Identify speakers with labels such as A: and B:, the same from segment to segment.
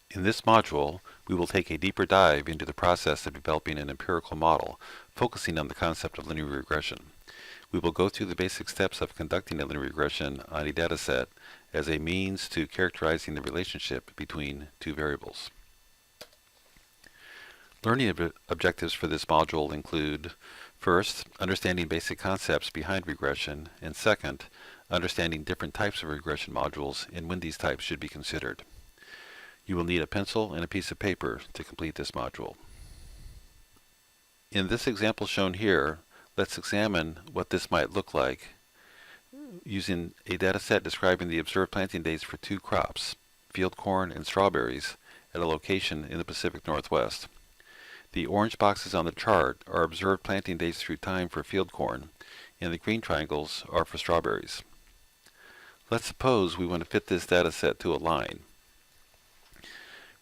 A: In this module, we will take a deeper dive into the process of developing an empirical model, focusing on the concept of linear regression. We will go through the basic steps of conducting a linear regression on a dataset as a means to characterizing the relationship between two variables. Learning objectives for this module include, first, understanding basic concepts behind regression, and second, understanding different types of regression modules and when these types should be considered. You will need a pencil and a piece of paper to complete this module. In this example shown here, let's examine what this might look like using a dataset describing the observed planting dates for two crops, field corn and strawberries, at a location in the Pacific Northwest. The orange boxes on the chart are observed planting dates through time for field corn, and the green triangles are for strawberries. Let's suppose we want to fit this dataset to a line.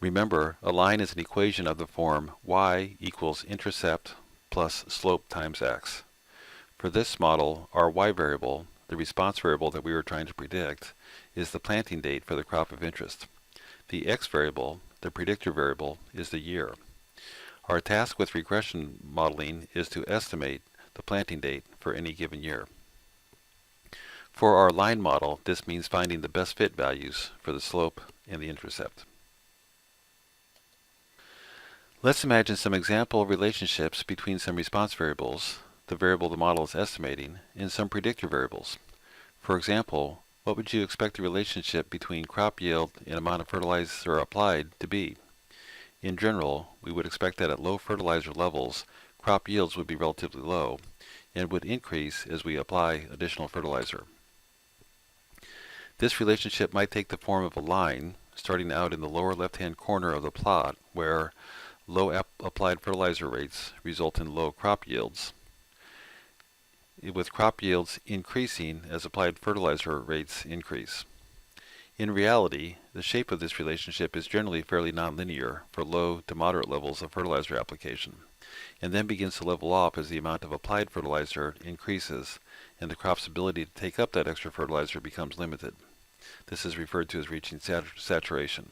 A: Remember, a line is an equation of the form y equals intercept plus slope times x. For this model, our y variable, the response variable that we were trying to predict, is the planting date for the crop of interest. The x variable, the predictor variable, is the year. Our task with regression modeling is to estimate the planting date for any given year. For our line model, this means finding the best fit values for the slope and the intercept. Let's imagine some example relationships between some response variables, the variable the model is estimating, and some predictor variables. For example, what would you expect the relationship between crop yield and amount of fertilizer applied to be? In general, we would expect that at low fertilizer levels, crop yields would be relatively low and would increase as we apply additional fertilizer. This relationship might take the form of a line starting out in the lower left-hand corner of the plot where low applied fertilizer rates result in low crop yields, with crop yields increasing as applied fertilizer rates increase. In reality, the shape of this relationship is generally fairly nonlinear for low to moderate levels of fertilizer application, and then begins to level off as the amount of applied fertilizer increases and the crop's ability to take up that extra fertilizer becomes limited. This is referred to as reaching saturation.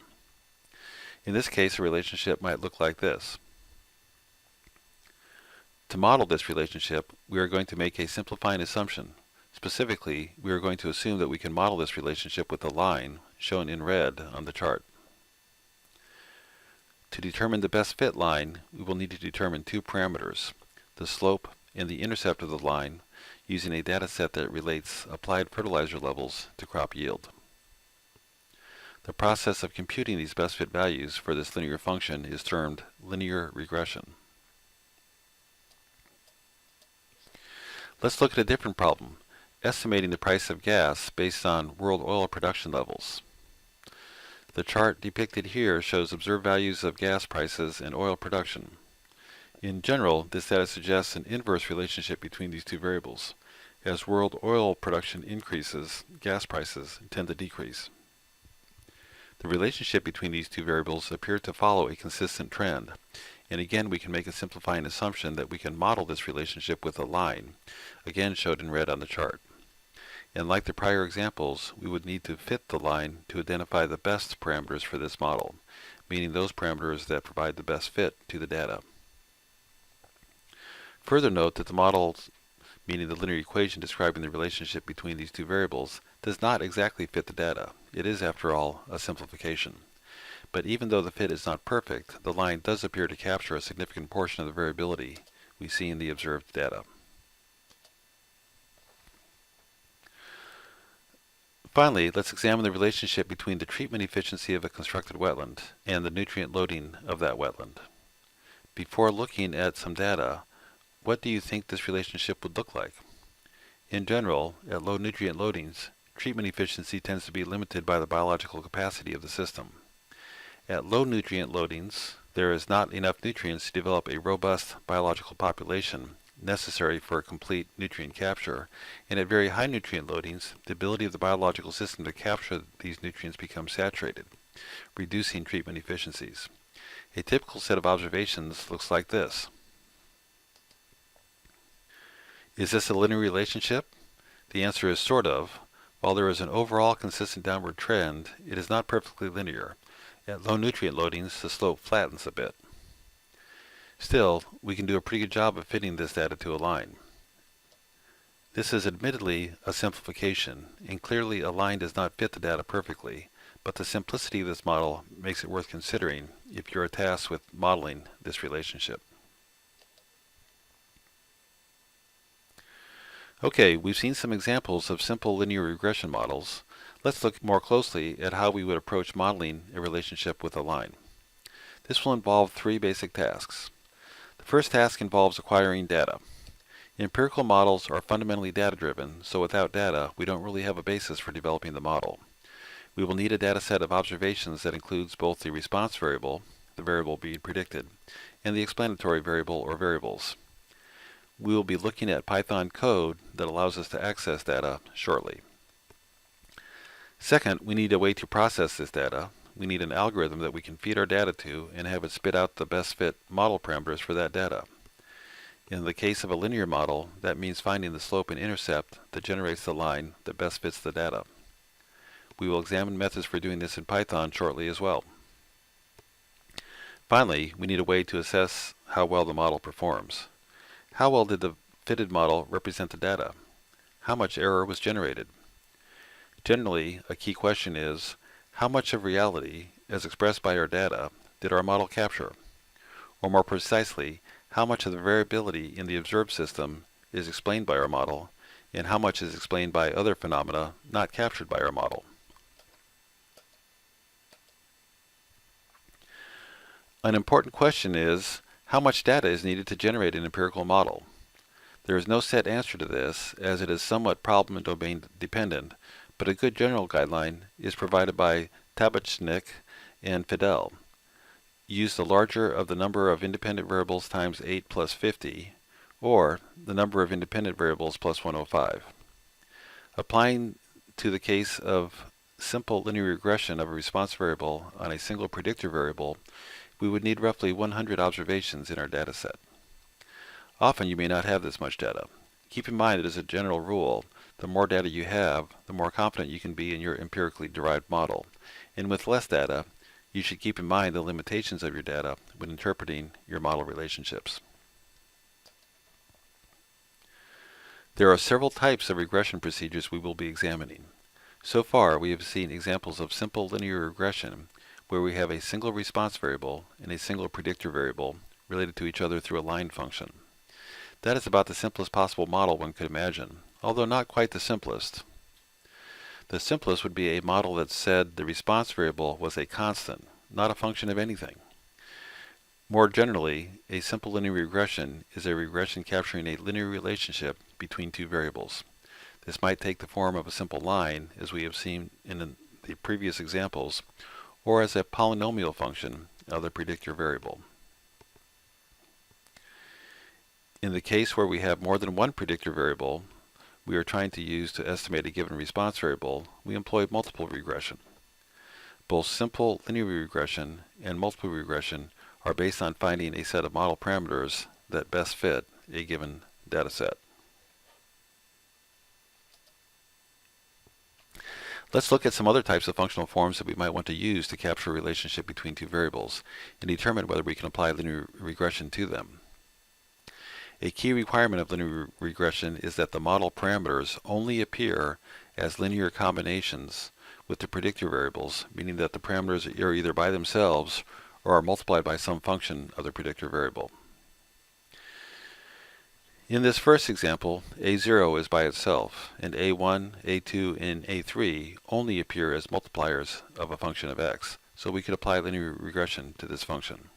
A: In this case, a relationship might look like this. To model this relationship, we are going to make a simplifying assumption. Specifically, we are going to assume that we can model this relationship with a line, shown in red on the chart. To determine the best fit line, we will need to determine two parameters, the slope and the intercept of the line, using a data set that relates applied fertilizer levels to crop yield. The process of computing these best fit values for this linear function is termed linear regression. Let's look at a different problem, estimating the price of gas based on world oil production levels. The chart depicted here shows observed values of gas prices and oil production. In general, this data suggests an inverse relationship between these two variables. As world oil production increases, gas prices tend to decrease. The relationship between these two variables appears to follow a consistent trend, and again we can make a simplifying assumption that we can model this relationship with a line, again showed in red on the chart. And like the prior examples, we would need to fit the line to identify the best parameters for this model, meaning those parameters that provide the best fit to the data. Further note that the model, meaning the linear equation describing the relationship between these two variables, does not exactly fit the data. It is, after all, a simplification. But even though the fit is not perfect, the line does appear to capture a significant portion of the variability we see in the observed data. Finally, let's examine the relationship between the treatment efficiency of a constructed wetland and the nutrient loading of that wetland. Before looking at some data, what do you think this relationship would look like? In general, at low nutrient loadings, treatment efficiency tends to be limited by the biological capacity of the system. At low nutrient loadings, there is not enough nutrients to develop a robust biological population necessary for complete nutrient capture, and at very high nutrient loadings, the ability of the biological system to capture these nutrients becomes saturated, reducing treatment efficiencies. A typical set of observations looks like this. Is this a linear relationship? The answer is sort of. While there is an overall consistent downward trend, it is not perfectly linear. At low nutrient loadings, the slope flattens a bit. Still, we can do a pretty good job of fitting this data to a line. This is admittedly a simplification, and clearly a line does not fit the data perfectly, but the simplicity of this model makes it worth considering if you're tasked with modeling this relationship. Okay, we've seen some examples of simple linear regression models. Let's look more closely at how we would approach modeling a relationship with a line. This will involve three basic tasks. The first task involves acquiring data. Empirical models are fundamentally data-driven, so without data, we don't really have a basis for developing the model. We will need a data set of observations that includes both the response variable, the variable being predicted, and the explanatory variable or variables. We will be looking at Python code that allows us to access data shortly. Second, we need a way to process this data. We need an algorithm that we can feed our data to and have it spit out the best fit model parameters for that data. In the case of a linear model, that means finding the slope and intercept that generates the line that best fits the data. We will examine methods for doing this in Python shortly as well. Finally, we need a way to assess how well the model performs. How well did the fitted model represent the data? How much error was generated? Generally, a key question is, how much of reality, as expressed by our data, did our model capture? Or more precisely, how much of the variability in the observed system is explained by our model, and how much is explained by other phenomena not captured by our model? An important question is, how much data is needed to generate an empirical model? There is no set answer to this, as it is somewhat problem and domain dependent, but a good general guideline is provided by Tabachnik and Fidel. Use the larger of the number of independent variables times 8 plus 50, or the number of independent variables plus 105. Applying to the case of simple linear regression of a response variable on a single predictor variable, we would need roughly 100 observations in our data set. Often you may not have this much data. Keep in mind that as a general rule, the more data you have, the more confident you can be in your empirically derived model. And with less data, you should keep in mind the limitations of your data when interpreting your model relationships. There are several types of regression procedures we will be examining. So far, we have seen examples of simple linear regression where we have a single response variable and a single predictor variable related to each other through a line function. That is about the simplest possible model one could imagine, although not quite the simplest. The simplest would be a model that said the response variable was a constant, not a function of anything. More generally, a simple linear regression is a regression capturing a linear relationship between two variables. This might take the form of a simple line, as we have seen in the previous examples, or as a polynomial function of the predictor variable. In the case where we have more than one predictor variable we are trying to use to estimate a given response variable, we employ multiple regression. Both simple linear regression and multiple regression are based on finding a set of model parameters that best fit a given data set. Let's look at some other types of functional forms that we might want to use to capture a relationship between two variables and determine whether we can apply linear regression to them. A key requirement of linear regression is that the model parameters only appear as linear combinations with the predictor variables, meaning that the parameters are either by themselves or are multiplied by some function of the predictor variable. In this first example, A0 is by itself, and A1, A2, and A3 only appear as multipliers of a function of x, so we could apply linear regression to this function.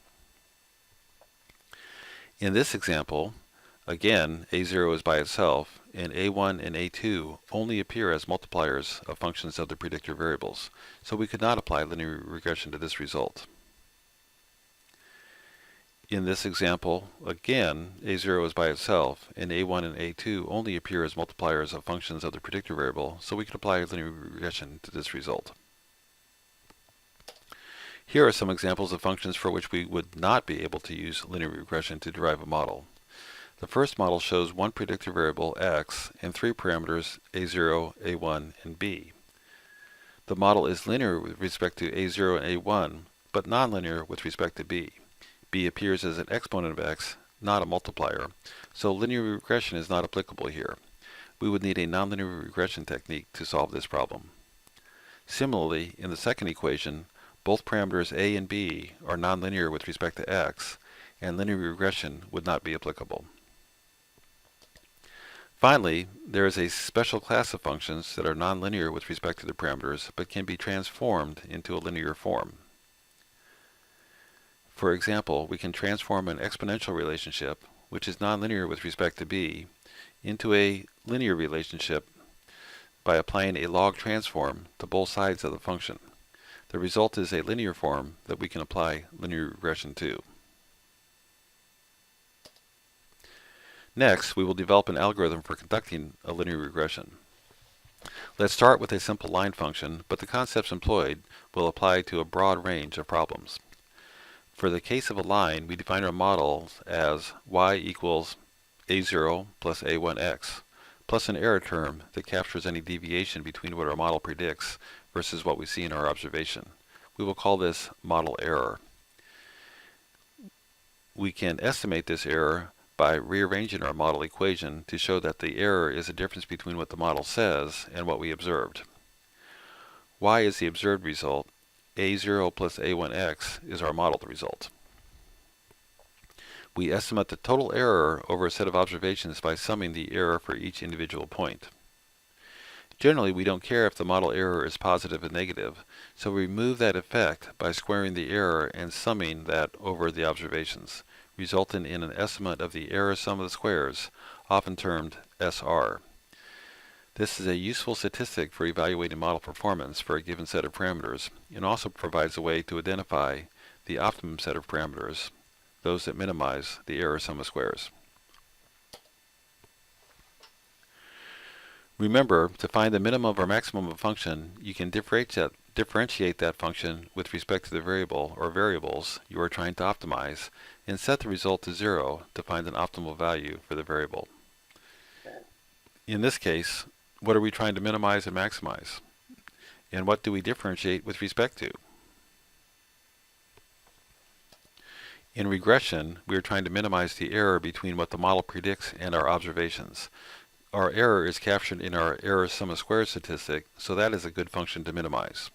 A: In this example, again, A0 is by itself, and A1 and A2 only appear as multipliers of functions of the predictor variables, so we could not apply linear regression to this result. In this example, again, A0 is by itself, and A1 and A2 only appear as multipliers of functions of the predictor variable, so we can apply linear regression to this result. Here are some examples of functions for which we would not be able to use linear regression to derive a model. The first model shows one predictor variable, x, and three parameters, A0, A1, and b. The model is linear with respect to A0 and A1, but nonlinear with respect to b. B appears as an exponent of x, not a multiplier, so linear regression is not applicable here. We would need a nonlinear regression technique to solve this problem. Similarly, in the second equation, both parameters a and b are nonlinear with respect to x, and linear regression would not be applicable. Finally, there is a special class of functions that are nonlinear with respect to the parameters, but can be transformed into a linear form. For example, we can transform an exponential relationship, which is nonlinear with respect to b, into a linear relationship by applying a log transform to both sides of the function. The result is a linear form that we can apply linear regression to. Next, we will develop an algorithm for conducting a linear regression. Let's start with a simple line function, but the concepts employed will apply to a broad range of problems. For the case of a line, we define our model as y equals a0 plus a1x, plus an error term that captures any deviation between what our model predicts versus what we see in our observation. We will call this model error. We can estimate this error by rearranging our model equation to show that the error is a difference between what the model says and what we observed. Y is the observed result. A0 plus A1x is our modeled result. We estimate the total error over a set of observations by summing the error for each individual point. Generally, we don't care if the model error is positive or negative, so we remove that effect by squaring the error and summing that over the observations, resulting in an estimate of the error sum of the squares, often termed SR. This is a useful statistic for evaluating model performance for a given set of parameters, and also provides a way to identify the optimum set of parameters, those that minimize the error sum of squares. Remember, to find the minimum or maximum of a function, you can differentiate that function with respect to the variable or variables you are trying to optimize, and set the result to 0 to find an optimal value for the variable. In this case, what are we trying to minimize and maximize? And what do we differentiate with respect to? In regression, we are trying to minimize the error between what the model predicts and our observations. Our error is captured in our error sum of squares statistic, so that is a good function to minimize.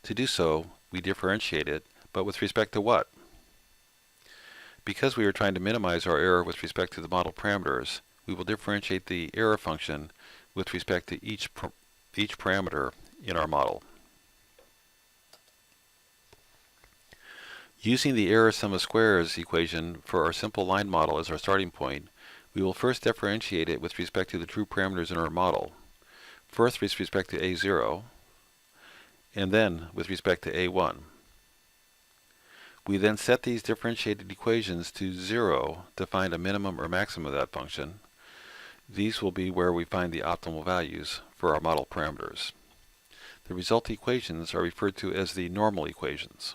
A: To do so, we differentiate it, but with respect to what? Because we are trying to minimize our error with respect to the model parameters, we will differentiate the error function with respect to each parameter in our model. Using the error sum of squares equation for our simple line model as our starting point, we will first differentiate it with respect to the true parameters in our model. First with respect to A0, and then with respect to A1. We then set these differentiated equations to 0 to find a minimum or maximum of that function. These will be where we find the optimal values for our model parameters. The result equations are referred to as the normal equations.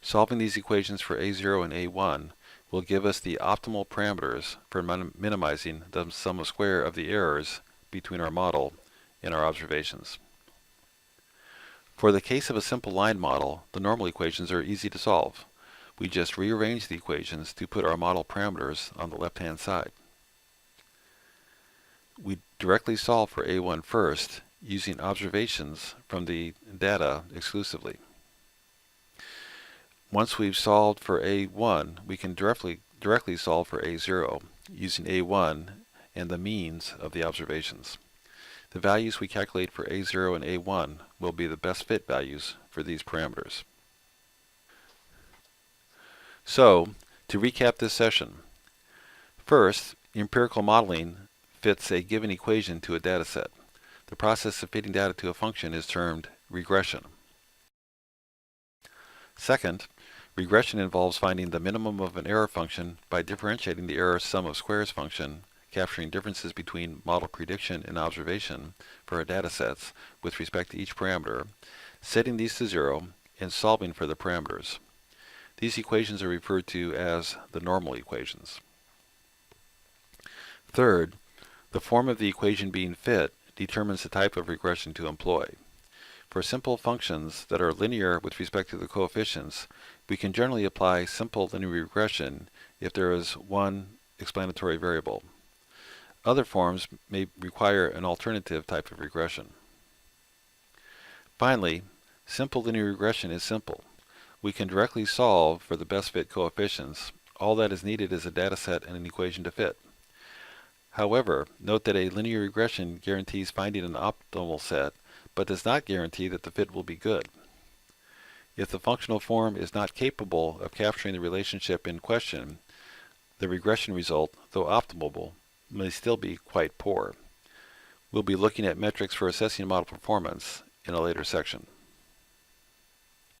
A: Solving these equations for A0 and A1 will give us the optimal parameters for minimizing the sum of square of the errors between our model and our observations. For the case of a simple line model, the normal equations are easy to solve. We just rearrange the equations to put our model parameters on the left-hand side. We directly solve for A1 first, using observations from the data exclusively. Once we've solved for A1, we can directly solve for A0, using A1 and the means of the observations. The values we calculate for A0 and A1 will be the best fit values for these parameters. So, to recap this session, first, empirical modeling fits a given equation to a data set. The process of fitting data to a function is termed regression. Second, regression involves finding the minimum of an error function by differentiating the error sum of squares function, capturing differences between model prediction and observation for our data sets with respect to each parameter, setting these to 0, and solving for the parameters. These equations are referred to as the normal equations. Third, the form of the equation being fit determines the type of regression to employ. For simple functions that are linear with respect to the coefficients, we can generally apply simple linear regression if there is one explanatory variable. Other forms may require an alternative type of regression. Finally, simple linear regression is simple. We can directly solve for the best fit coefficients. All that is needed is a data set and an equation to fit. However, note that a linear regression guarantees finding an optimal set, but does not guarantee that the fit will be good. If the functional form is not capable of capturing the relationship in question, the regression result, though optimal, may still be quite poor. We'll be looking at metrics for assessing model performance in a later section.